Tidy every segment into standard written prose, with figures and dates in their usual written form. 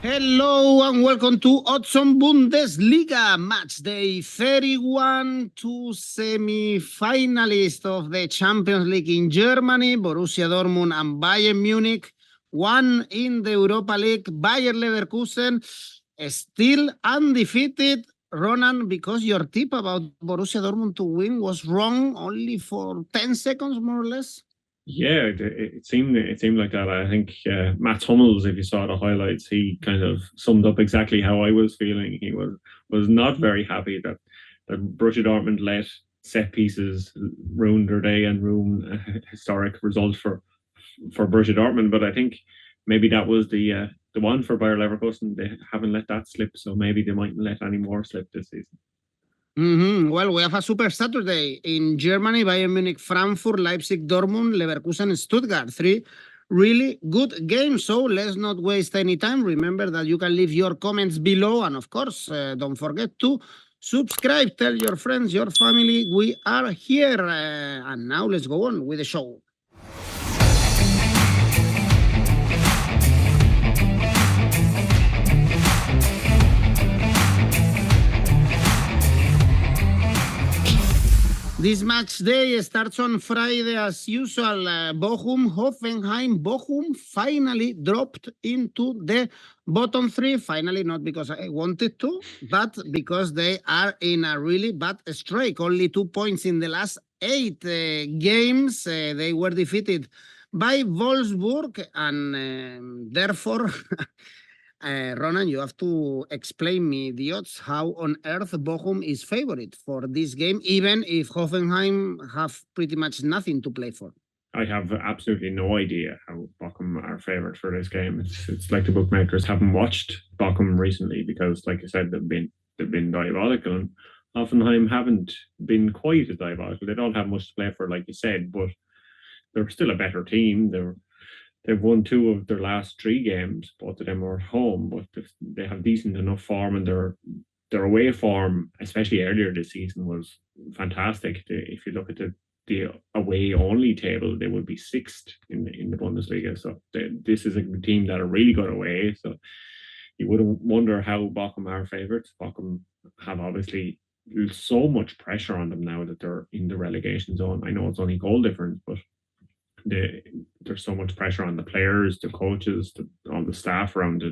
Hello and welcome to Odds on Bundesliga, Matchday 31. Two semi-finalists of the Champions League in Germany, Borussia Dortmund and Bayern Munich. One in the Europa League, Bayern Leverkusen, still undefeated. Ronan, because your tip about Borussia Dortmund to win was wrong only for 10 seconds, more or less? Yeah, it seemed like that. I think Mats Hummels, if you saw the highlights, he kind of summed up exactly how I was feeling. He was not very happy that Borussia Dortmund let set pieces ruin their day and ruin a historic result for Borussia Dortmund. But I think maybe that was the one for Bayer Leverkusen. They haven't let that slip, so maybe they mightn't let any more slip this season. Well, we have a super Saturday in Germany, Bayern Munich, Frankfurt, Leipzig, Dortmund, Leverkusen, Stuttgart. 3 really good games. So let's not waste any time. Remember that you can leave your comments below. And of course, don't forget to subscribe, tell your friends, your family. We are here. And now let's go on with the show. This match day starts on Friday as usual. Bochum, Hoffenheim. Bochum finally dropped into the bottom 3. Finally, not because I wanted to, but because they are in a really bad streak. Only 2 points in the last 8 games. They were defeated by Wolfsburg, and therefore... Ronan, you have to explain me the odds. How on earth Bochum is favorite for this game, even if Hoffenheim have pretty much nothing to play for? I have absolutely no idea how Bochum are favourite for this game. It's like the bookmakers haven't watched Bochum recently because, like I said, they've been diabolical, and Hoffenheim haven't been quite as diabolical. They don't have much to play for, like you said, but they're still a better team. They've won 2 of their last 3 games. Both of them are at home, but they have decent enough form, and their away form, especially earlier this season, was fantastic. If you look at the away only table, they would be 6th in the Bundesliga. So this is a team that are really good away. So you would wonder how Bochum are favourites. Bochum have obviously so much pressure on them now that they're in the relegation zone. I know it's only goal difference, but there's so much pressure on the players, the coaches, all the staff around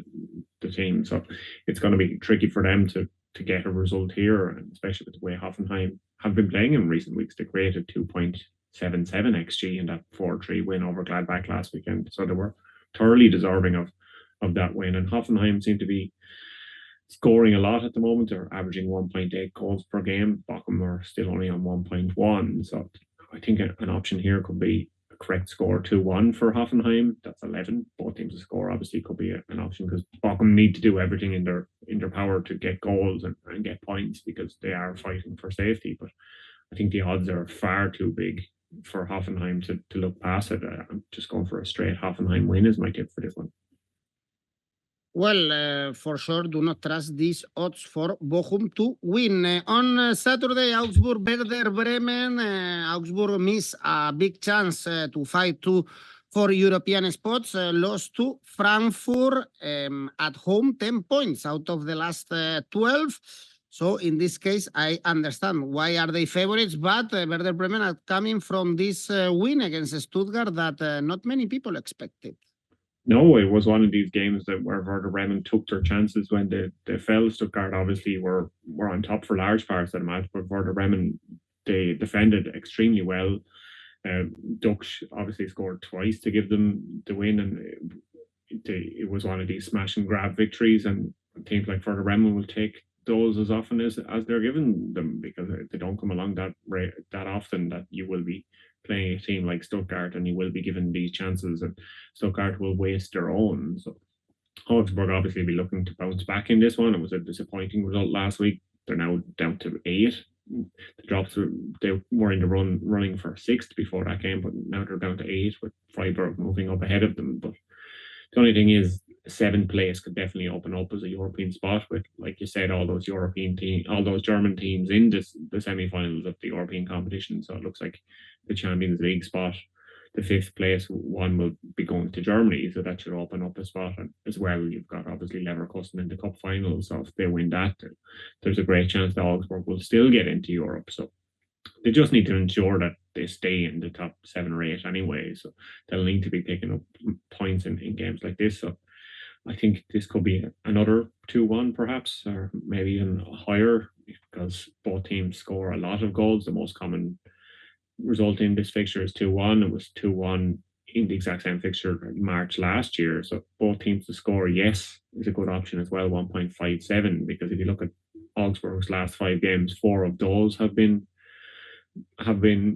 the team. So it's going to be tricky for them to get a result here, and especially with the way Hoffenheim have been playing in recent weeks. They created 2.77 XG in that 4-3 win over Gladbach last weekend. So they were thoroughly deserving of that win. And Hoffenheim seem to be scoring a lot at the moment. They're averaging 1.8 goals per game. Bochum are still only on 1.1. So I think an option here could be correct score 2-1 for Hoffenheim. That's 11. Both teams to score obviously could be an option, because Bochum need to do everything in their power to get goals and get points, because they are fighting for safety. But I think the odds are far too big for Hoffenheim to look past it. I'm just going for a straight Hoffenheim win is my tip for this one. Well, for sure, do not trust these odds for Bochum to win. On Saturday, Augsburg, Werder Bremen. Augsburg missed a big chance to fight for European spots. Lost to Frankfurt at home, 10 points out of the last 12. So in this case, I understand why are they favorites, but Werder Bremen are coming from this win against Stuttgart that not many people expected. No, it was one of these games where Werder Bremen took their chances when they fell. Stuttgart obviously were on top for large parts of the match, but Werder Bremen, they defended extremely well. Dux obviously scored twice to give them the win, and it was one of these smash and grab victories, and teams like Werder Bremen will take those as often as they're given them, because they don't come along that often that you will be playing a team like Stuttgart and you will be given these chances, and Stuttgart will waste their own. So Augsburg obviously be looking to bounce back in this one. It was a disappointing result last week. They're now down to 8. They were in the running for 6th before that game, but now they're down to 8 with Freiburg moving up ahead of them. But the only thing is, 7th place could definitely open up as a European spot with, like you said, all those German teams in the semi-finals of the European competition. So it looks like the Champions League spot the fifth place one will be going to Germany, so that should open up a spot. And as well, you've got obviously Leverkusen in the cup final, so if they win that, there's a great chance that Augsburg will still get into Europe. So they just need to ensure that they stay in the top 7 or 8 anyway. So they'll need to be picking up points in games like this. So I think this could be another 2-1 perhaps, or maybe even higher, because both teams score a lot of goals. The most common result in this fixture is 2-1. It was 2-1 in the exact same fixture in March last year. So both teams to score, yes, is a good option as well, 1.57, because if you look at Augsburg's last 5 games, 4 of those have been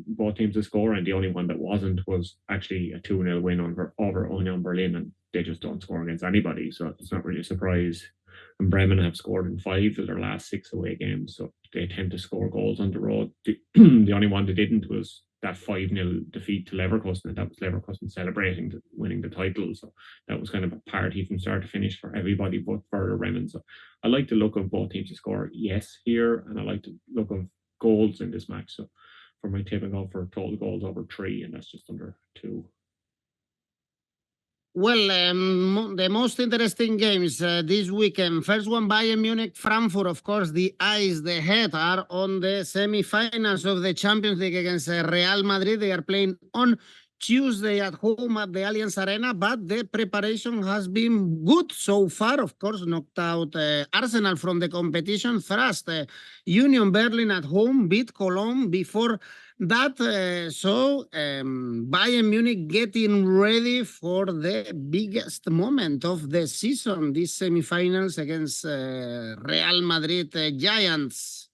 both teams to score, and the only one that wasn't was actually a 2-0 win over Union Berlin, and they just don't score against anybody, so it's not really a surprise. And Bremen have scored in 5 of their last 6 away games, so they tend to score goals on the road. The only one they didn't was that 5-0 defeat to Leverkusen, and that was Leverkusen celebrating winning the title. So that was kind of a party from start to finish for everybody but Werder Bremen. So I like the look of both teams to score yes here, and I like the look of goals in this match. So for my tip, I go for total goals over 3, and that's just under 2. Well, the most interesting games this weekend. First one, Bayern Munich, Frankfurt. Of course, the eyes, the head are on the semi-finals of the Champions League against Real Madrid. They are playing on Tuesday at home at the Allianz Arena, but the preparation has been good so far. Of course, knocked out Arsenal from the competition. Thrust Union Berlin at home, beat Cologne before that. Bayern Munich getting ready for the biggest moment of the season, these semi-finals against Real Madrid Giants.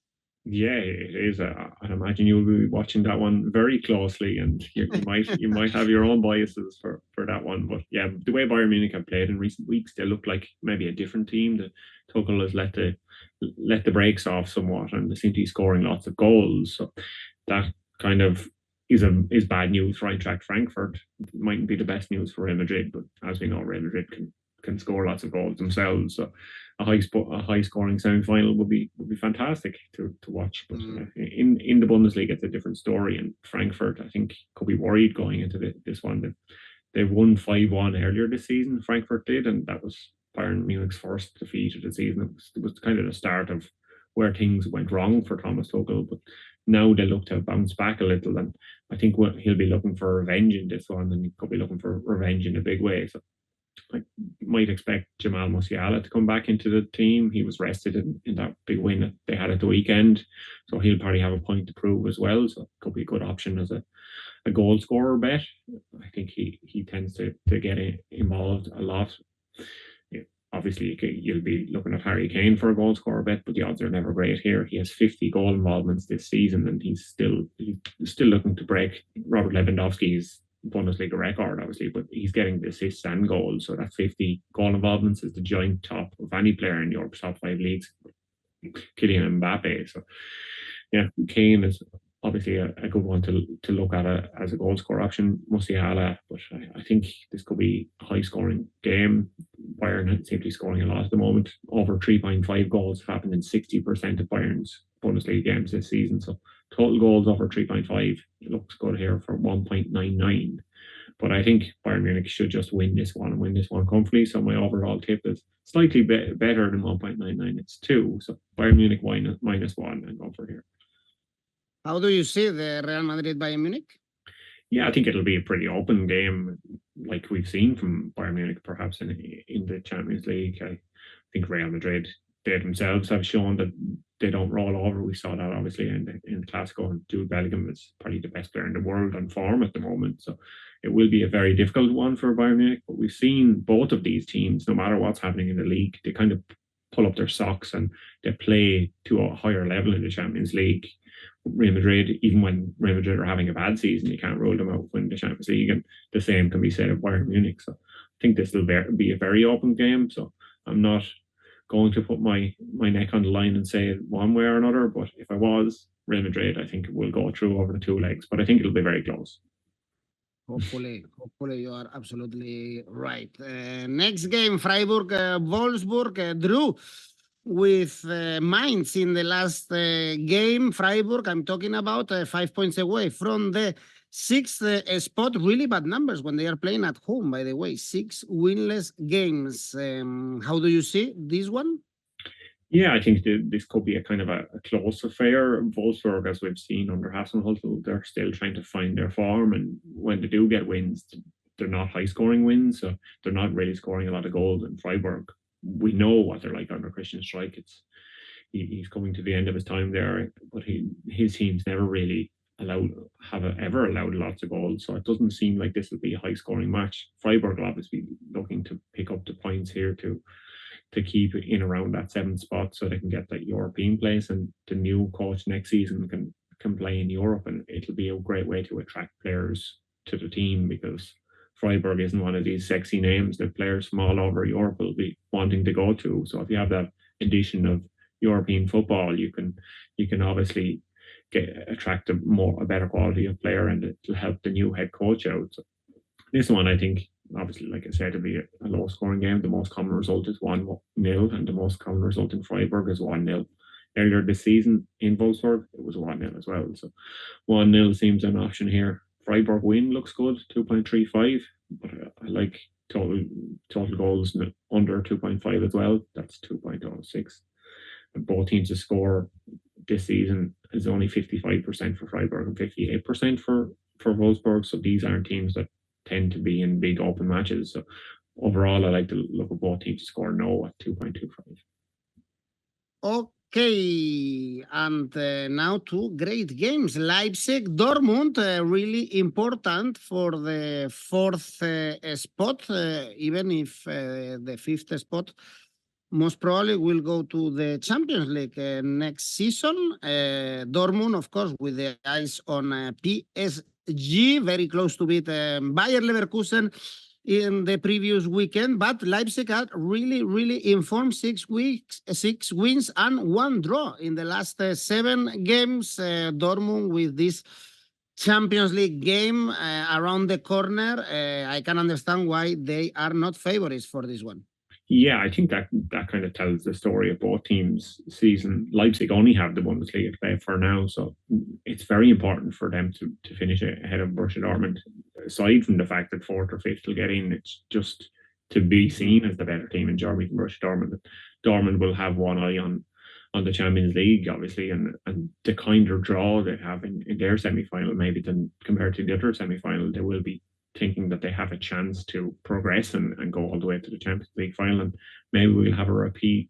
Yeah, it is. I imagine you'll be watching that one very closely, and you might have your own biases for that one. But yeah, the way Bayern Munich have played in recent weeks, they look like maybe a different team. The Tuchel has let the brakes off somewhat, and they seem to be scoring lots of goals. So that kind of is bad news for Eintracht Frankfurt. It mightn't be the best news for Real Madrid, but as we know, Real Madrid can score lots of goals themselves. So a high scoring semi-final would be fantastic to watch. But in the Bundesliga, it's a different story. And Frankfurt, I think, could be worried going into this one. They won 5-1 earlier this season. Frankfurt did, and that was Bayern Munich's first defeat of the season. It was kind of the start of where things went wrong for Thomas Tuchel. But now they look to bounce back a little, and I think he'll be looking for revenge in this one, and he could be looking for revenge in a big way. So I might expect 𝐜𝐴𝐴𝐷𝐼𝐴 to come back into the team. He was rested in that big win that they had at the weekend, so he'll probably have a point to prove as well. So it could be a good option as a goal scorer bet. I think he tends to get involved a lot. Obviously, you'll be looking at Harry Kane for a goal scorer bet, but the odds are never great here. He has 50 goal involvements this season, and he's still looking to break Robert Lewandowski's Bundesliga record, obviously, but he's getting the assists and goals. So that 50 goal involvements is the joint top of any player in Europe's top 5 leagues, Kylian Mbappe. So yeah, Kane is obviously a good one to look at as a goal scorer option. 𝐿, but I think this could be a high scoring game. Bayern seem to be scoring a lot at the moment. Over 3.5 goals have happened in 60% of Bayern's Bundesliga games this season. So total goals over 3.5 looks good here for 1.99. But I think Bayern Munich should just win this one comfortably. So my overall tip is slightly better than 1.99. It's 2. So Bayern Munich -1 and go for here. How do you see the Real Madrid Bayern Munich? Yeah, I think it'll be a pretty open game, like we've seen from Bayern Munich, perhaps in the Champions League. I think Real Madrid, they themselves have shown that they don't roll over. We saw that obviously in the Clásico, and Jude Bellingham is probably the best player in the world on form at the moment. So it will be a very difficult one for Bayern Munich. But we've seen both of these teams, no matter what's happening in the league, they kind of pull up their socks and they play to a higher level in the Champions League. Real Madrid, even when Real Madrid are having a bad season, you can't rule them out when the Champions League, and the same can be said of Bayern Munich. So I think this will be a very open game. So I'm not going to put my neck on the line and say one way or another, but if I was Real Madrid, I think it will go through over the 2 legs, but I think it'll be very close. Hopefully you are absolutely right. Next game, Freiburg, Wolfsburg drew with Mainz in the last game. Freiburg, I'm talking about 5 points away from the Sixth spot, really bad numbers when they are playing at home, by the way. 6 winless games. How do you see this one? Yeah, I think this could be a kind of a close affair. Wolfsburg, as we've seen under Hasenhüttl, they're still trying to find their form, and when they do get wins, they're not high-scoring wins, so they're not really scoring a lot of goals. In Freiburg, we know what they're like under Christian Streich. He's coming to the end of his time there, but his teams never really ever allowed lots of goals, so it doesn't seem like this will be a high-scoring match. Freiburg will obviously be looking to pick up the points here to keep it in around that 7th spot so they can get that European place, and the new coach next season can play in Europe, and it'll be a great way to attract players to the team, because Freiburg isn't one of these sexy names that players from all over Europe will be wanting to go to. So if you have that addition of European football, you can obviously attract a better quality of player, and it'll help the new head coach out. So this one, I think, obviously, like I said, it'll be a low scoring game. The most common result is 1-0, and the most common result in Freiburg is 1-0. Earlier this season in Wolfsburg, it was 1-0 as well. So 1-0 seems an option here. Freiburg win looks good, 2.35, but I like total goals under 2.5 as well. That's 2.06. And both teams to score this season is only 55% for Freiburg and 58% for Wolfsburg. So these aren't teams that tend to be in big open matches. So overall, I like to look at both teams to score no at 2.25. Okay, and now 2 great games. Leipzig, Dortmund, really important for the 4th spot, even if the 5th spot most probably will go to the Champions League next season. Dortmund, of course, with the eyes on PSG, very close to beat Bayern Leverkusen in the previous weekend, but Leipzig had really informed 6 wins and 1 draw in the last 7 games. Dortmund with this Champions League game around the corner, I can understand why they are not favorites for this one. Yeah, I think that kind of tells the story of both teams' season. Leipzig only have the Bundesliga to play for now, so it's very important for them to finish ahead of Borussia Dortmund. Aside from the fact that 4th or 5th will get in, it's just to be seen as the better team in Germany than Borussia Dortmund. Dortmund will have one eye on the Champions League, obviously, and the kind of draw they have in their semi-final, maybe than compared to the other semi-final, they will be thinking that they have a chance to progress and go all the way to the Champions League final. And maybe we'll have a repeat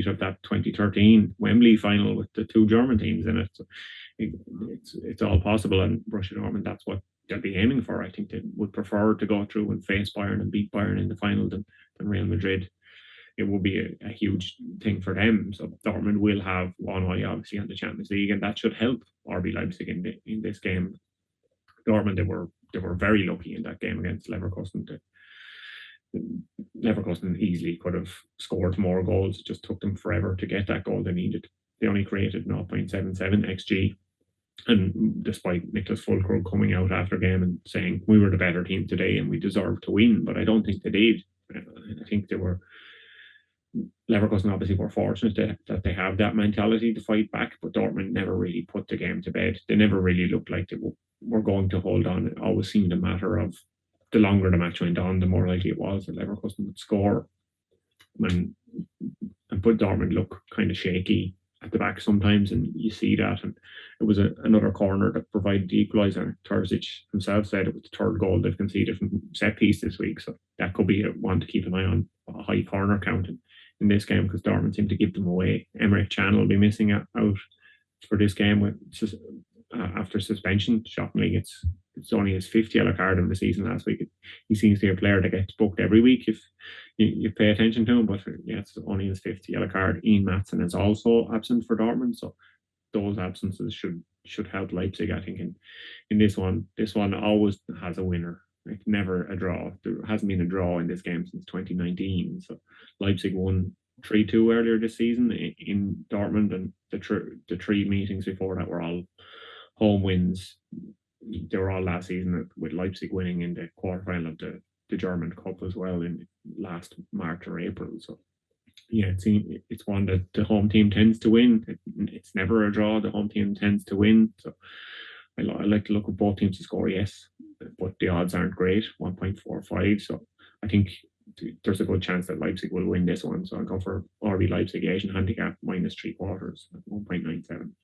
of that 2013 Wembley final with the 2 German teams in it. So it's all possible, and Borussia Dortmund, that's what they'll be aiming for. I think they would prefer to go through and face Bayern and beat Bayern in the final than Real Madrid. It will be a huge thing for them. So Dortmund will have one eye, obviously, on the Champions League, and that should help RB Leipzig in this game. Dortmund, they were very lucky in that game against Leverkusen. Leverkusen easily could have scored more goals. It just took them forever to get that goal they needed. They only created 0.77 XG. And despite Niklas Füllkrug coming out after game and saying we were the better team today and we deserved to win, but I don't think they did. I think Leverkusen obviously were fortunate that they have that mentality to fight back, but Dortmund never really put the game to bed. They never really looked like they were going to hold on. It always seemed a matter of the longer the match went on, the more likely it was that Leverkusen would score and put Dortmund look kind of shaky at the back sometimes, and you see that. And it was another corner that provided the equaliser. 𝐜𝐭𝐴𝐧𝐧𝐞𝐜𝐭𝐞𝐝 himself said it was the 3rd goal they've conceded from set piece this week, so that could be one to keep an eye on, a high corner count in this game, because Dortmund seem to give them away. Emre Can will be missing out for this game after suspension. Shockingly, it's only his 5th yellow card of the season last week. He seems to be a player that gets booked every week if you pay attention to him, but yeah, it's only his 5th yellow card. Ian Maatsen is also absent for Dortmund, so those absences should help Leipzig, I think, in this one. This one always has a winner. Like, never a draw. There hasn't been a draw in this game since 2019. So Leipzig won 3-2 earlier this season in Dortmund, and the 3 meetings before that were all home wins. They were all last season, with Leipzig winning in the quarterfinal of the German Cup as well in last March or April. So yeah, it's one that the home team tends to win. It's never a draw. The home team tends to win. So I like to look at both teams to score, yes, but the odds aren't great, 1.45. So I think there's a good chance that Leipzig will win this one. So I'll go for RB Leipzig Asian handicap -3/4 at 1.97.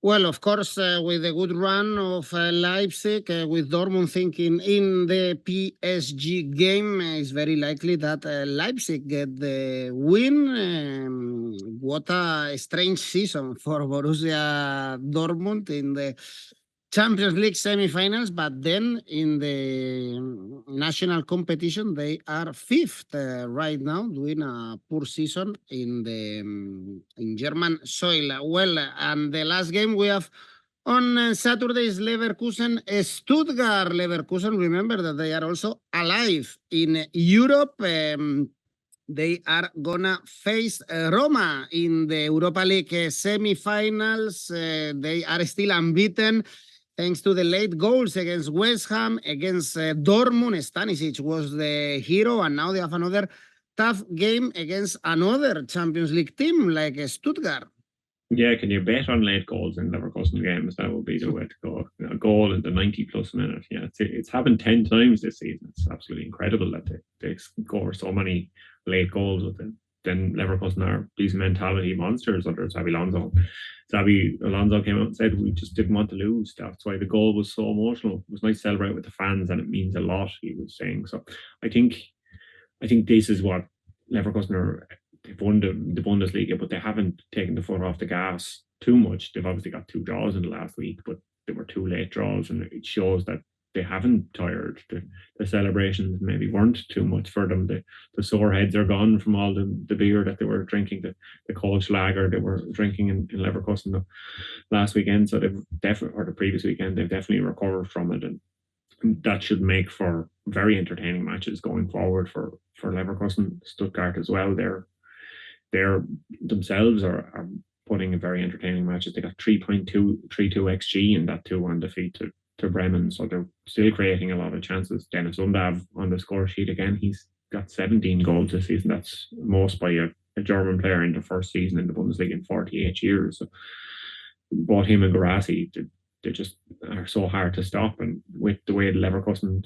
Well, of course, with the good run of Leipzig, with Dortmund thinking in the PSG game, it's very likely that Leipzig get the win. What a strange season for Borussia Dortmund in the Champions League semifinals, but then in the national competition, they are fifth right now, doing a poor season in the in German soil. Well, and the last game we have on Saturday is Leverkusen Stuttgart. Leverkusen, remember that they are also alive in Europe. They are gonna face Roma in the Europa League semifinals. They are still unbeaten, thanks to the late goals against West Ham, against Dortmund. Stanisic was the hero, and now they have another tough game against another Champions League team like Stuttgart. Yeah, can you bet on late goals in Leverkusen games? That would be the way to go. A goal in the 90-plus minute. Yeah, it's happened 10 times this season. It's absolutely incredible that they score so many late goals with them. Then Leverkusen are these mentality monsters under Xabi Alonso. Xabi Alonso came out and said, we just didn't want to lose. That's why the goal was so emotional. It was nice to celebrate with the fans, and it means a lot, he was saying. So I think this is what Leverkusen are. They've won the Bundesliga, but they haven't taken the foot off the gas too much. They've obviously got 2 draws in the last week, but they were 2 late draws, and it shows that they haven't tired. The celebrations maybe weren't too much for them. The sore heads are gone from all the beer that they were drinking, the 𝐿𝐭𝐴𝐴𝐴 they were drinking in Leverkusen the last weekend. So they've definitely, or the previous weekend, they've definitely recovered from it, and that should make for very entertaining matches going forward for Leverkusen. Stuttgart as well. They're themselves are putting a very entertaining matches. They got 3.32 𝐿𝐴𝐴𝐴 in that 2-1 defeat to Bremen, so they're still creating a lot of chances. Dennis Undav on the score sheet again. He's got 17 goals this season. That's most by a German player in the first season in the Bundesliga in 48 years. So both him and Guirassy, they just are so hard to stop. And with the way the Leverkusen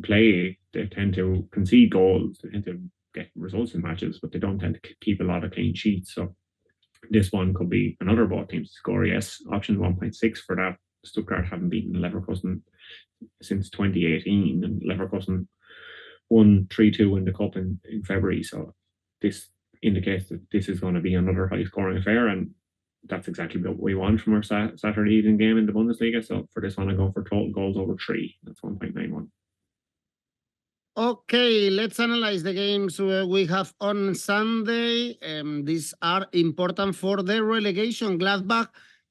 play, they tend to concede goals. They tend to get results in matches, but they don't tend to keep a lot of clean sheets. So this one could be another both teams to score. Yes, option 1.6 for that. Stuttgart haven't beaten Leverkusen since 2018, and Leverkusen won 3-2 in the cup in February. So this indicates that this is going to be another high-scoring affair, and that's exactly what we want from our Saturday evening game in the Bundesliga. So for this one, I go for total goals over 3. That's 1.91. Okay, let's analyze the games we have on Sunday. These are important for the relegation. Gladbach,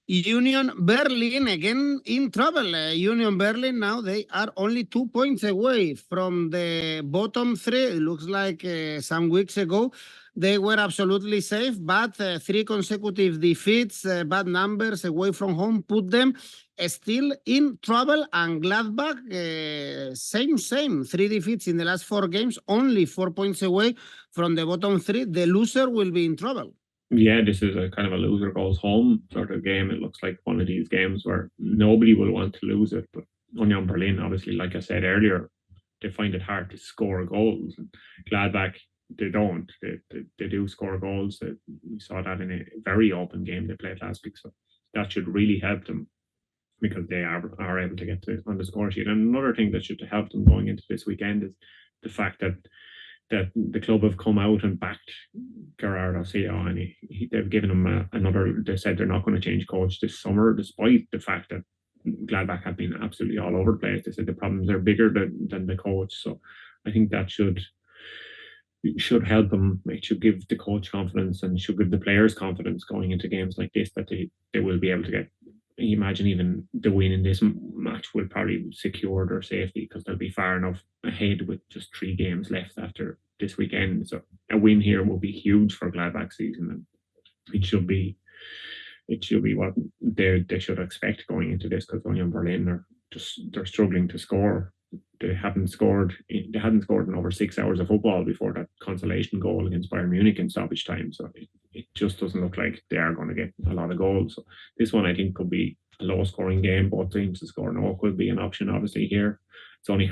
Union Berlin, again in trouble. Union Berlin, now they are only 2 points away from the bottom 3. It looks like some weeks ago they were absolutely safe, but 3 consecutive defeats, bad numbers away from home, put them still in trouble. And Gladbach, same. 3 defeats in the last 4 games, only 4 points away from the bottom 3. The loser will be in trouble. Yeah, this is a kind of a loser goes home sort of game. It looks like one of these games where nobody will want to lose it. But Union Berlin, obviously, like I said earlier, they find it hard to score goals. And Gladbach, they don't. They do score goals. We saw that in a very open game they played last week. So that should really help them, because they are able to get on the score sheet. And another thing that should help them going into this weekend is the fact that the club have come out and backed Eduardo Siles, and they've given him they said they're not going to change coach this summer, despite the fact that Gladbach have been absolutely all over the place. They said the problems are bigger than the coach. So I think that should help them. It should give the coach confidence, and should give the players confidence going into games like this, that they will be able to get. You imagine even the win in this match will probably secure their safety, because they'll be far enough ahead with just 3 games left after this weekend. So a win here will be huge for Gladbach's season, and it should be what they should expect going into this, because Union Berlin they're struggling to score. They hadn't scored in over 6 hours of football before that consolation goal against Bayern Munich in stoppage time. So it just doesn't look like they are going to get a lot of goals. So this one, I think, could be low-scoring game. Both teams to score no could be an option, obviously, here. It's only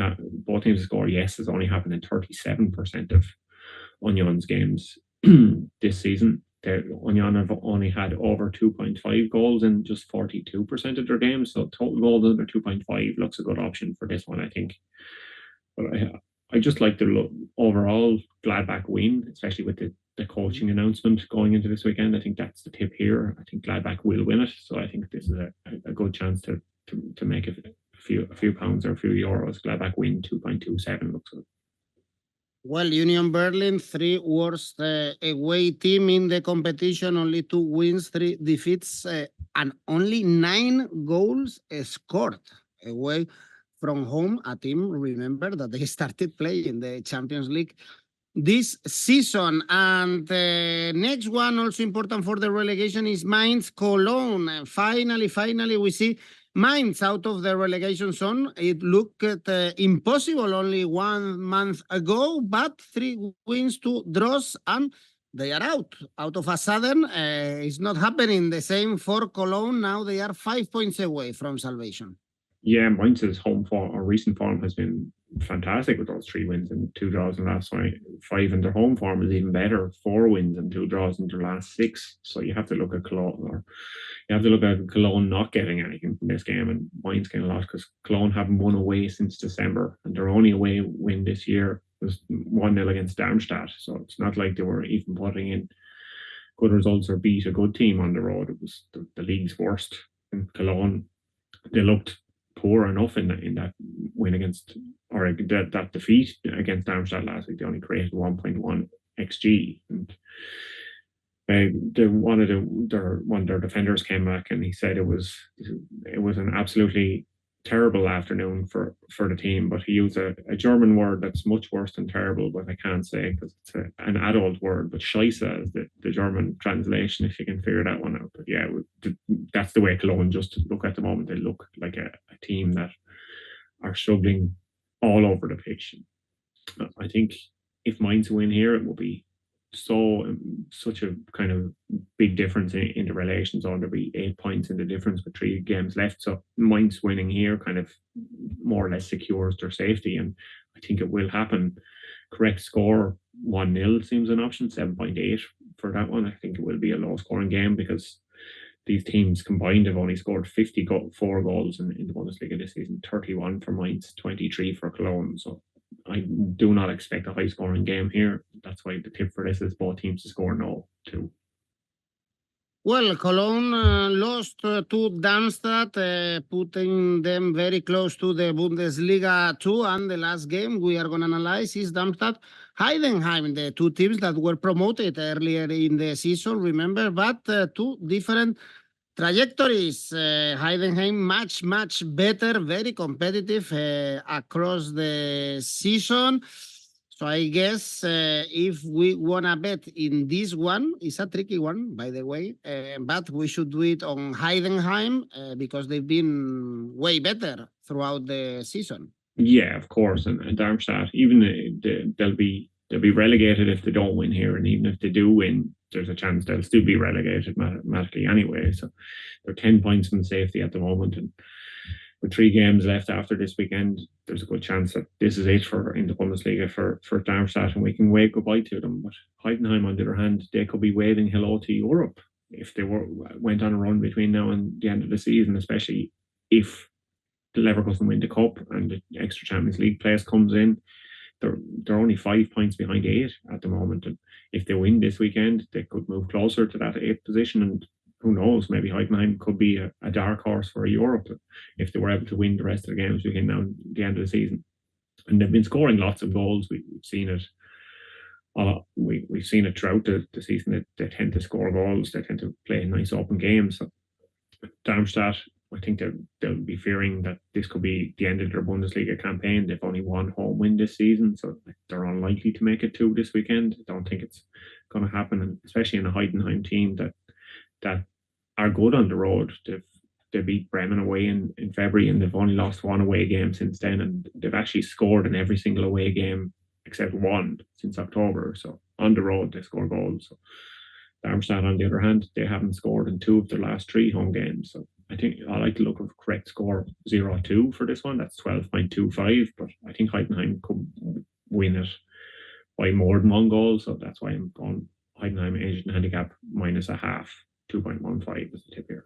both teams to score yes has only happened in 37% of Union's games this season. Union have only had over 2.5 goals in just 42% of their games. So total goals under 2.5 looks a good option for this one, I think. But I just like the overall Gladbach win, especially with the coaching announcement going into this weekend. I think that's the tip here. I think Gladbach will win it. So I think this is a good chance to make a few pounds or a few euros. Gladbach win 2.27 looks good. Well, Union Berlin, 3 worst away team in the competition, only 2 wins, 3 defeats, and only 9 goals scored away from home. A team, remember, that they started playing the Champions League this season. And the next one, also important for the relegation, is Mainz Cologne. Finally, we see Mainz out of the relegation zone. It looked impossible only 1 month ago, but 3 wins, 2 draws, and they are out of a sudden. It's not happening. The same for Cologne. Now they are 5 points away from salvation. Yeah, Mainz's home form or recent form has been fantastic with those 3 wins and 2 draws in the last 5, and their home form is even better, 4 wins and 2 draws in their last 6. So you have to look at Cologne, not getting anything from this game, and Mainz getting a lot because Cologne haven't won away since December, and their only away win this year was 1-0 against Darmstadt. So it's not like they were even putting in good results or beat a good team on the road. It was the league's worst. And Cologne, they looked poor enough in that win against, or that defeat against Darmstadt last week. They only created 1.1 xG, and one of their defenders came back and he said it was an absolutely terrible afternoon for the team, but he used a German word that's much worse than terrible, but I can't say because it's an adult word, but Scheiße is the German translation, if you can figure that one out. But yeah, that's the way Cologne just look at the moment. They look like a team that are struggling all over the pitch. I think if Mainz win here, it will be such a kind of big difference in the relegation zone. There'll be 8 points in the difference with 3 games left. So Mainz winning here kind of more or less secures their safety, and I think it will happen. Correct score 1-0 seems an option, 7.8 for that one. I think it will be a low scoring game because these teams combined have only scored 54 goals in the Bundesliga this season, 31 for Mainz, 23 for Cologne. So I do not expect a high-scoring game here. That's why the tip for this is both teams to score no, too. Well, Cologne lost to Darmstadt, putting them very close to the Bundesliga 2. And the last game we are going to analyze is Darmstadt Heidenheim, the 2 teams that were promoted earlier in the season, remember, but 2 different trajectories. Heidenheim much better, very competitive across the season. So I guess if we want to bet in this one, it's a tricky one, by the way, but we should do it on Heidenheim because they've been way better throughout the season. Yeah, of course. And Darmstadt, even they'll be relegated if they don't win here. And even if they do win, there's a chance they'll still be relegated mathematically anyway. So they're 10 points from safety at the moment. And with 3 games left after this weekend, there's a good chance that this is it in the Bundesliga for Darmstadt, and we can wave goodbye to them. But Heidenheim, on the other hand, they could be waving hello to Europe if they went on a run between now and the end of the season, especially if the Leverkusen win the cup and the extra Champions League place comes in. They're only 5 points behind 8 at the moment, and if they win this weekend, they could move closer to that 8th position. And who knows, maybe Heidenheim could be a dark horse for Europe if they were able to win the rest of the games between now and the end of the season. And they've been scoring lots of goals. We've seen it. We've seen it throughout the season. They tend to score goals. They tend to play nice open games. So Darmstadt, I think they'll be fearing that this could be the end of their Bundesliga campaign. They've only 1 home win this season, so they're unlikely to make it 2 this weekend. I don't think it's going to happen, and especially in a Heidenheim team that are good on the road. They beat Bremen away in February, and they've only lost 1 away game since then, and they've actually scored in every single away game except 1 since October. So on the road they score goals. So Darmstadt, on the other hand, they haven't scored in 2 of their last 3 home games. So I think I like the look of correct score 0-2 for this one. That's 12.25, but I think Heidenheim could win it by more than 1 goal, so that's why I'm going Heidenheim Asian handicap -0.5, 2.15 is the tip here.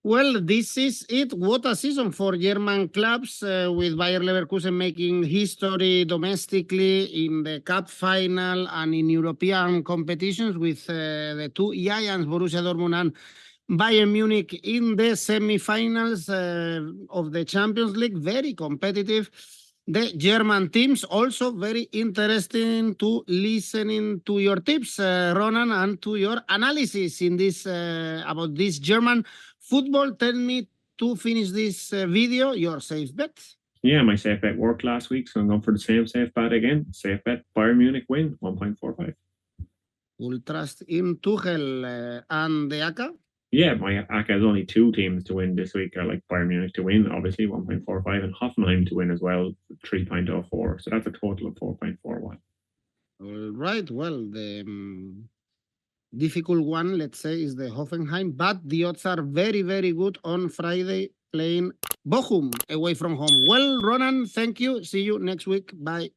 Well, this is it. What a season for German clubs, with Bayer Leverkusen making history domestically in the cup final and in European competitions, with the two giants, Borussia Dortmund and Bayern Munich, in the semi-finals of the Champions League. Very competitive. The German teams also very interesting to listening to your tips, Ronan, and to your analysis in this about this German football. Tell me, to finish this video, your safe bet. Yeah, my safe bet worked last week, so I'm going for the same safe bet again. Safe bet, Bayern Munich win, 1.45. Full trust in Tuchel and the ACCA? Yeah, my ACCA has only 2 teams to win this week. I like Bayern Munich to win, obviously, 1.45, and Hoffenheim to win as well, 3.04. So that's a total of 4.41. All right, well, the difficult one, let's say, is the Hoffenheim, but the odds are very, very good on Friday playing Bochum away from home. Well, Ronan, thank you. See you next week. Bye.